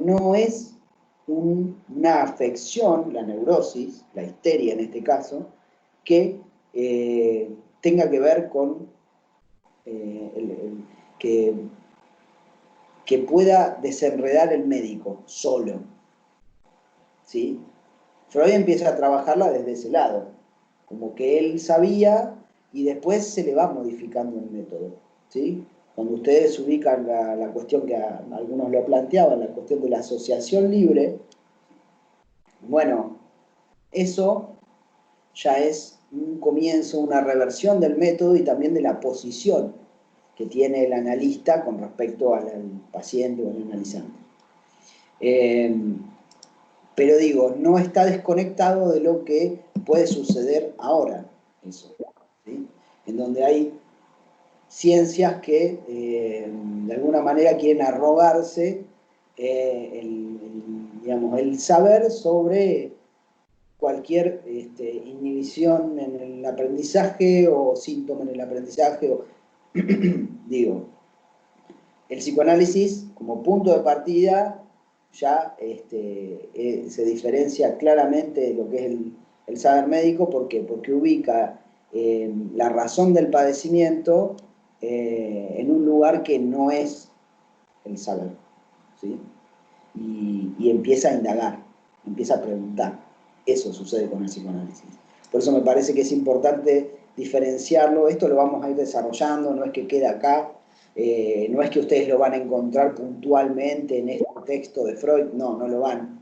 no es una afección, la neurosis, la histeria en este caso, que tenga que ver con que pueda desenredar el médico solo, ¿sí? Freud empieza a trabajarla desde ese lado, como que él sabía y después se le va modificando el método, ¿sí? Cuando ustedes ubican la cuestión que algunos lo planteaban, la cuestión de la asociación libre, bueno, eso ya es un comienzo, una reversión del método y también de la posición que tiene el analista con respecto al paciente o al analizante. Pero digo, no está desconectado de lo que puede suceder ahora, eso, ¿sí? En donde hay ciencias que de alguna manera quieren arrogarse digamos, el saber sobre cualquier inhibición en el aprendizaje o síntoma en el aprendizaje. Digo, el psicoanálisis como punto de partida ya se diferencia claramente de lo que es el saber médico. ¿Por qué? Porque ubica la razón del padecimiento en un lugar que no es el saber, ¿sí? Y empieza a indagar, empieza a preguntar. Eso sucede con el psicoanálisis. Por eso me parece que es importante diferenciarlo. Esto lo vamos a ir desarrollando, no es que quede acá, no es que ustedes lo van a encontrar puntualmente en este texto de Freud, no, no lo van.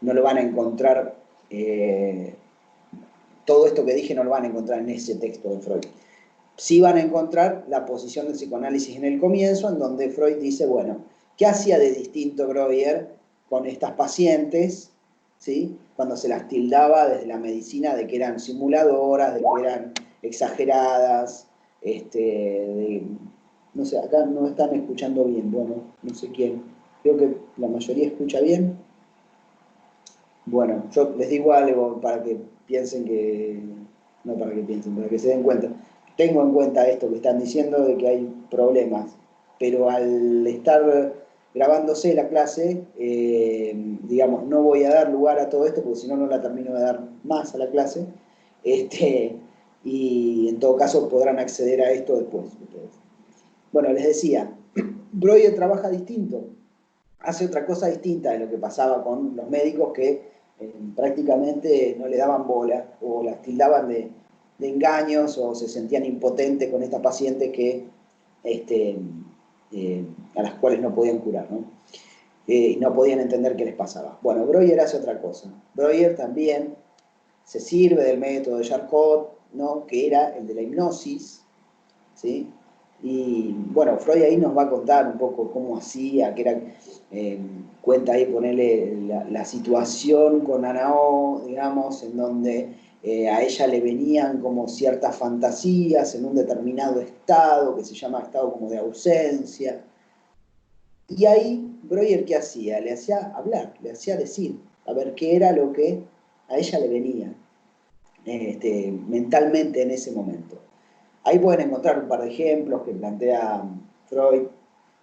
No lo van a encontrar, todo esto que dije no lo van a encontrar en ese texto de Freud. Sí van a encontrar la posición del psicoanálisis en el comienzo, en donde Freud dice, bueno, ¿qué hacía de distinto Breuer con estas pacientes, ¿sí? Cuando se las tildaba desde la medicina de que eran simuladoras, de que eran exageradas, no sé, acá no están escuchando bien, bueno, no sé quién, creo que la mayoría escucha bien. Bueno, yo les digo algo para que piensen que, no para que piensen, para que se den cuenta. Tengo en cuenta esto que están diciendo de que hay problemas, pero al estar grabándose la clase, digamos, no voy a dar lugar a todo esto porque si no, no la termino de dar más a la clase, y en todo caso podrán acceder a esto después. Bueno, les decía, Breuer trabaja distinto, hace otra cosa distinta de lo que pasaba con los médicos que prácticamente no le daban bola o las tildaban de engaños o se sentían impotentes con esta paciente que, a las cuales no podían curar, ¿no? No podían entender qué les pasaba. Bueno, Breuer hace otra cosa. Breuer también se sirve del método de Charcot, ¿no? Que era el de la hipnosis, ¿sí? Y bueno, Freud ahí nos va a contar un poco cómo hacía, que era, cuenta ahí ponerle la situación con Anao, digamos, en donde a ella le venían como ciertas fantasías en un determinado estado, que se llama estado como de ausencia. Y ahí, Breuer, ¿qué hacía? Le hacía hablar, le hacía decir, a ver qué era lo que a ella le venía mentalmente en ese momento. Ahí pueden encontrar un par de ejemplos que plantea Freud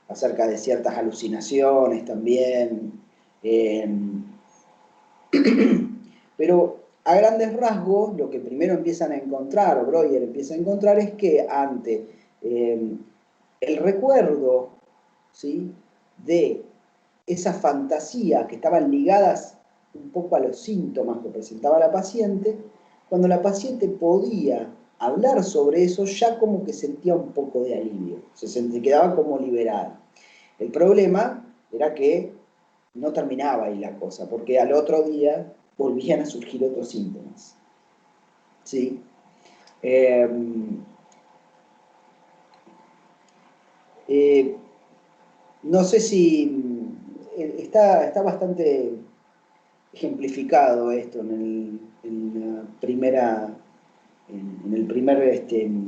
acerca de ciertas alucinaciones también. Pero a grandes rasgos, lo que primero empiezan a encontrar, o Breuer empieza a encontrar, es que ante el recuerdo, ¿sí?, de esas fantasías que estaban ligadas un poco a los síntomas que presentaba la paciente, cuando la paciente podía hablar sobre eso, ya como que sentía un poco de alivio, se quedaba como liberada. El problema era que no terminaba ahí la cosa, porque al otro día volvían a surgir otros síntomas. ¿Sí? No sé si está bastante ejemplificado esto en el primer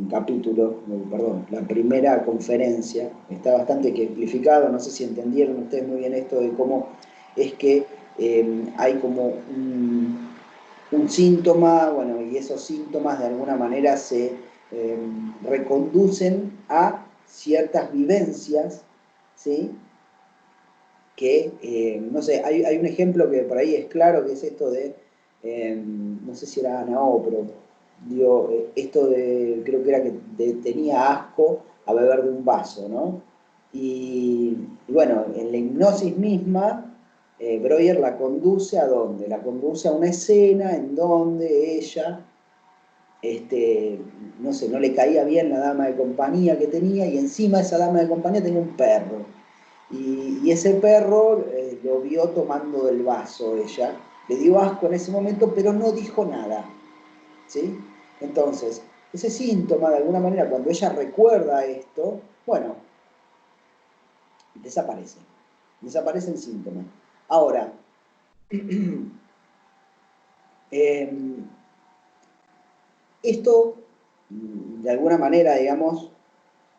capítulo, perdón, la primera conferencia, está bastante ejemplificado. No sé si entendieron ustedes muy bien esto de cómo es que hay como un síntoma, bueno, y esos síntomas de alguna manera se reconducen a ciertas vivencias, ¿sí? Que, no sé, hay un ejemplo que por ahí es claro, que es esto de, no sé si era Ana O, pero digo, esto de, creo que era que tenía asco a beber de un vaso, ¿no? Y bueno, en la hipnosis misma, Breuer la conduce ¿a dónde? La conduce a una escena en donde ella, no sé, no le caía bien la dama de compañía que tenía, y encima esa dama de compañía tenía un perro. Y ese perro lo vio tomando del vaso ella, le dio asco en ese momento, pero no dijo nada, ¿sí? Entonces, ese síntoma, de alguna manera, cuando ella recuerda esto, bueno, desaparece, desaparece el síntoma. Ahora, eh, esto, de alguna manera, digamos,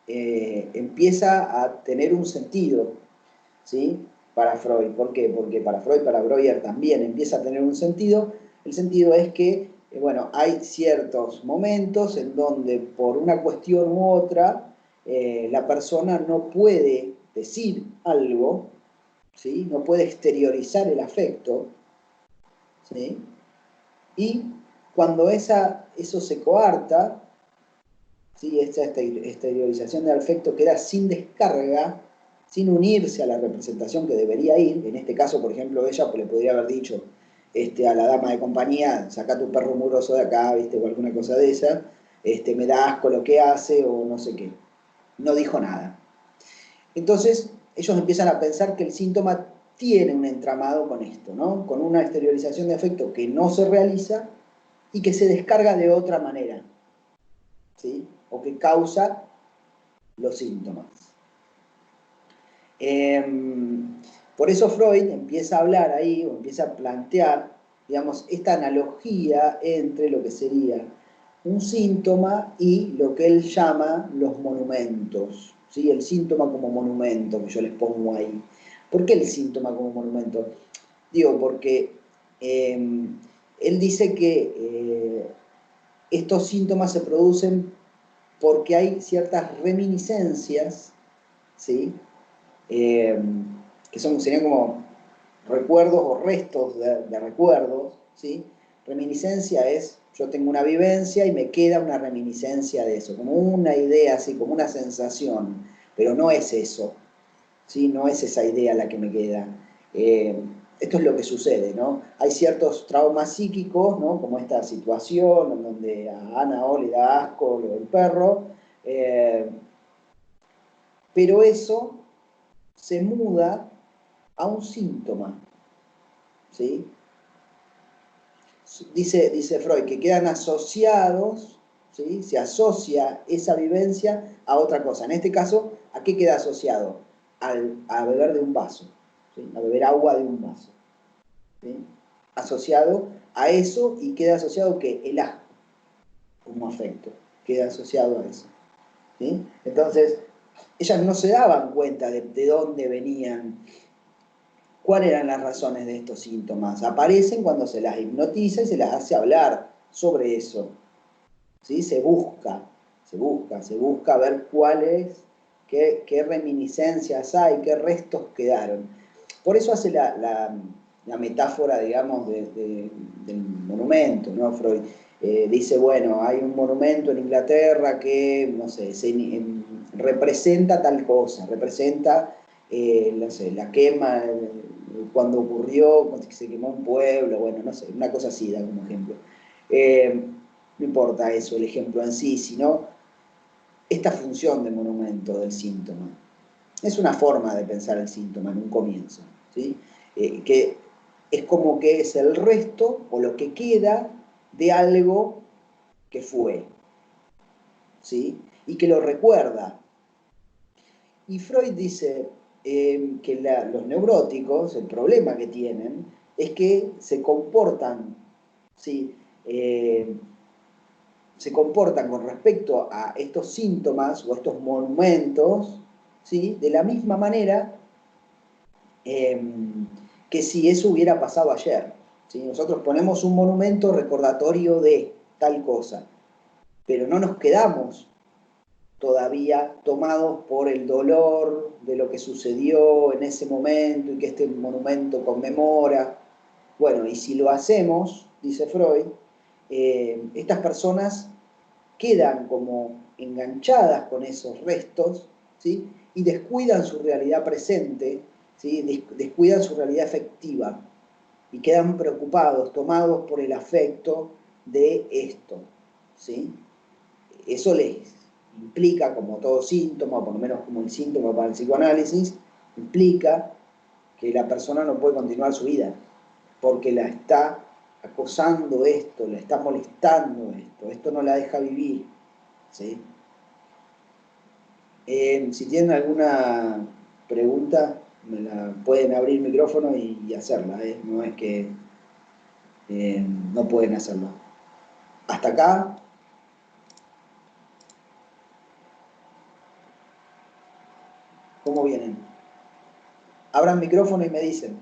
empieza a tener un sentido, ¿sí? Para Freud. ¿Por qué? Porque para Freud, para Breuer también empieza a tener un sentido. El sentido es que, bueno, hay ciertos momentos en donde por una cuestión u otra la persona no puede decir algo, ¿sí? No puede exteriorizar el afecto, ¿sí? Y cuando eso se coarta, ¿sí? Esta exteriorización del afecto queda sin descarga, sin unirse a la representación que debería ir. En este caso, por ejemplo, ella pues, le podría haber dicho a la dama de compañía, saca tu perro mugroso de acá, ¿viste? O alguna cosa de esa, me da asco lo que hace o no sé qué. No dijo nada. Entonces, ellos empiezan a pensar que el síntoma tiene un entramado con esto, ¿no? Con una exteriorización de afecto que no se realiza y que se descarga de otra manera, ¿sí? O que causa los síntomas. Por eso Freud empieza a hablar ahí, o empieza a plantear, digamos, esta analogía entre lo que sería un síntoma y lo que él llama los monumentos, ¿sí? El síntoma como monumento, que yo les pongo ahí. ¿Por qué el síntoma como monumento? Digo, porque él dice que estos síntomas se producen porque hay ciertas reminiscencias, ¿sí? eh, que serían como recuerdos o restos de recuerdos, ¿sí? Reminiscencia es, yo tengo una vivencia y me queda una reminiscencia de eso, como una idea, así, como una sensación, pero no es eso, ¿sí? No es esa idea la que me queda. Esto es lo que sucede, ¿no? Hay ciertos traumas psíquicos, ¿no? Como esta situación en donde a Ana O le da asco lo del perro, pero eso se muda a un síntoma, ¿sí? Dice Freud que quedan asociados, ¿sí? Se asocia esa vivencia a otra cosa. En este caso, ¿a qué queda asociado? A beber de un vaso, ¿sí? A beber agua de un vaso, ¿sí? Asociado a eso, y queda asociado que el asco como afecto, queda asociado a eso, ¿sí? Entonces, ellas no se daban cuenta de dónde venían. ¿Cuáles eran las razones de estos síntomas? Aparecen cuando se las hipnotiza y se las hace hablar sobre eso, ¿sí? Se busca ver qué reminiscencias hay, qué restos quedaron. Por eso hace la metáfora, digamos, del monumento, ¿no? Freud dice, bueno, hay un monumento en Inglaterra que, no sé, representa tal cosa, representa, no sé, la quema, cuando ocurrió, cuando se quemó un pueblo, bueno, no sé, una cosa así, da como ejemplo. No importa eso, el ejemplo en sí, sino esta función de monumento del síntoma. Es una forma de pensar el síntoma en un comienzo, ¿sí? Que es como que es el resto o lo que queda de algo que fue, ¿sí? Y que lo recuerda. Y Freud dice que los neuróticos, el problema que tienen, es que se comportan, ¿sí? Se comportan con respecto a estos síntomas o estos monumentos, ¿sí? De la misma manera que si eso hubiera pasado ayer, ¿sí? Nosotros ponemos un monumento recordatorio de tal cosa, pero no nos quedamos todavía tomados por el dolor de lo que sucedió en ese momento y que este monumento conmemora. Bueno, y si lo hacemos, dice Freud, estas personas quedan como enganchadas con esos restos, ¿sí? Y descuidan su realidad presente, ¿sí? Descuidan su realidad efectiva y quedan preocupados, tomados por el afecto de esto, ¿sí? Eso les implica, como todo síntoma, por lo menos como el síntoma para el psicoanálisis, implica que la persona no puede continuar su vida, porque la está acosando esto, la está molestando esto no la deja vivir, ¿sí? Si tienen alguna pregunta, me la pueden abrir el micrófono y hacerla, ¿eh? No es que no pueden hacerlo. Hasta acá. ¿Cómo vienen? Abran micrófono y me dicen.